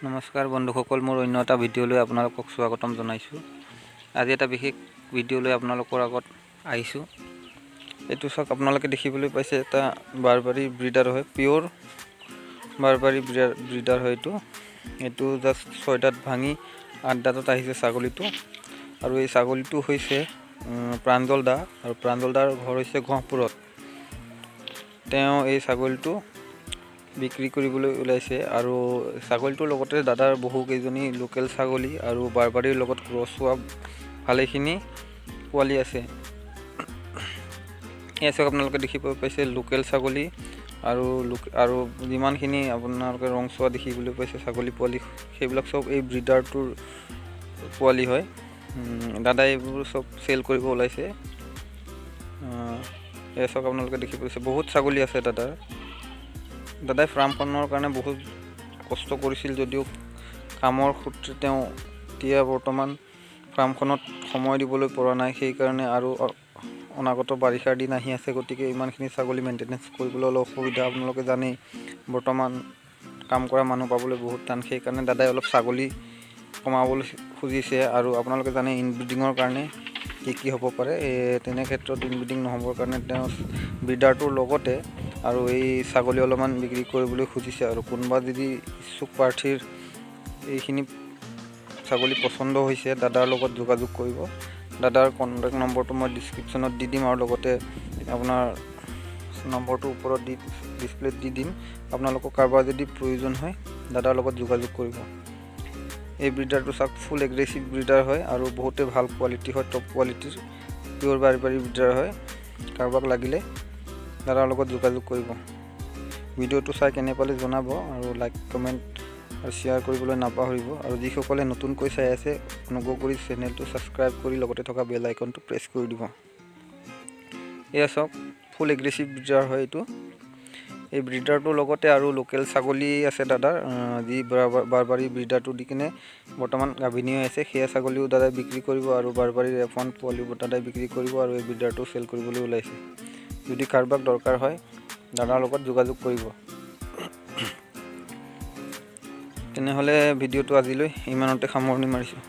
নমস্কাৰ বন্ধুসকল, মোৰ অন্য এটা ভিডিঅ'লৈ আপোনালোকক স্বাগতম জনাইছোঁ। আজি এটা বিশেষ ভিডিঅ'লৈ আপোনালোকৰ আগত আহিছোঁ। এইটো চাওক, আপোনালোকে দেখিবলৈ পাইছে এটা বাৰবাৰী ব্ৰিডাৰ হয়, পিয়'ৰ বাৰবাৰী ব্ৰিডাৰ হয়। এইটো জাষ্ট 6 দাঁত ভাঙি 8 দাঁতত আহিছে ছাগলীটো। আৰু এই ছাগলীটো হৈছে প্ৰাঞ্জল দা, আৰু প্ৰাঞ্জল দাৰ ঘৰ হৈছে গহপুৰত। তেওঁ এই ছাগলীটো বিক্ৰী কৰিবলৈ ওলাইছে। আৰু ছাগলীটোৰ লগতে দাদাৰ বহুকেইজনী লোকেল ছাগলী আৰু বাৰবাৰীৰ লগত ক্ৰছ হোৱা ভালেখিনি পোৱালি আছে। এয়া চাওক, আপোনালোকে দেখিব পাইছে লোকেল ছাগলী আৰু যিমানখিনি আপোনালোকে ৰংচোৱা দেখিবলৈ পাইছে ছাগলী পোৱালি, সেইবিলাক চব এই ব্ৰিডাৰটোৰ পোৱালি হয়। দাদাই এইবোৰ চব চেল কৰিব ওলাইছে। এয়া চাওক, আপোনালোকে দেখি পাইছে বহুত ছাগলী আছে দাদাই ফাৰ্মখনৰ কাৰণে বহুত কষ্ট কৰিছিল, যদিও কামৰ সূত্ৰে তেওঁ এতিয়া বৰ্তমান ফাৰ্মখনত সময় দিবলৈ পৰা নাই। সেইকাৰণে আৰু অনাগত বাৰিষাৰ দিন আহি আছে, গতিকে ইমানখিনি ছাগলী মেইনটেনেঞ্চ কৰিবলৈ অলপ অসুবিধা। আপোনালোকে জানেই বৰ্তমান কাম কৰা মানুহ পাবলৈ বহুত টান। সেইকাৰণে দাদাই অলপ ছাগলী কমাবলৈ খুজিছে। আৰু আপোনালোকে জানে ইনব্ৰিডিঙৰ কাৰণে কি হ'ব পাৰে। তেনে ক্ষেত্ৰত ইনব্ৰিডিং নহ'বৰ কাৰণে তেওঁ ব্ৰিডাৰটোৰ লগতে আৰু এই ছাগলী অলপমান বিক্ৰী কৰিবলৈ খুজিছে। আৰু কোনোবা যদি ইচ্ছুক প্ৰাৰ্থীৰ এইখিনি ছাগলী পচন্দ হৈছে, দাদাৰ লগত যোগাযোগ কৰিব। দাদাৰ কণ্টেক্ট নম্বৰটো মই ডিছক্ৰিপশ্যনত দি দিম, আৰু লগতে আপোনাৰ নম্বৰটো ওপৰত ডিছপ্লেত দি দিম। আপোনালোকক কাৰোবাৰ যদি প্ৰয়োজন হয়, দাদাৰ লগত যোগাযোগ কৰিব। এই ব্ৰিডাৰটো চাওক, ফুল এগ্ৰেছিভ ব্ৰিডাৰ হয় আৰু বহুতে ভাল কোৱালিটি হয়, টপ কোৱালিটিৰ পিয়'ৰ বাৰবাৰী ব্ৰিডাৰ হয়। কাৰোবাক লাগিলে দাদাৰ লগত যোগাযোগ কৰিব। ভিডিঅ'টো চাই কেনে পালে জনাব, আৰু লাইক কমেণ্ট আৰু শ্বেয়াৰ কৰিবলৈ নাপাহৰিব। আৰু যিসকলে নতুনকৈ চাই আছে, অনুগ্ৰহ কৰি চেনেলটো ছাবস্ক্ৰাইব কৰি লগতে থকা বেল আইকনটো প্ৰেছ কৰি দিব। এয়া চাওক, ফুল এগ্ৰেছিভ ব্ৰিডাৰ হয় এইটো। এই ব্ৰিডাৰটোৰ লগতে আৰু লোকেল ছাগলী আছে দাদাৰ, যি বাৰবাৰী ব্ৰিডাৰটো দি কিনে বৰ্তমান গাভিনী হৈ আছে। সেয়া ছাগলীও দাদাই বিক্ৰী কৰিব, আৰু বাৰবাৰীৰ F1 পোৱালিবোৰ দাদাই বিক্ৰী কৰিব, আৰু এই ব্ৰিডাৰটো চেল কৰিবলৈ ওলাইছে। যদি কাৰোবাক দৰকাৰ হয়, দাদাৰ লগত যোগাযোগ কৰিব। তেনেহ'লে ভিডিঅ'টো আজিলৈ ইমানতে সামৰণি মাৰিছোঁ।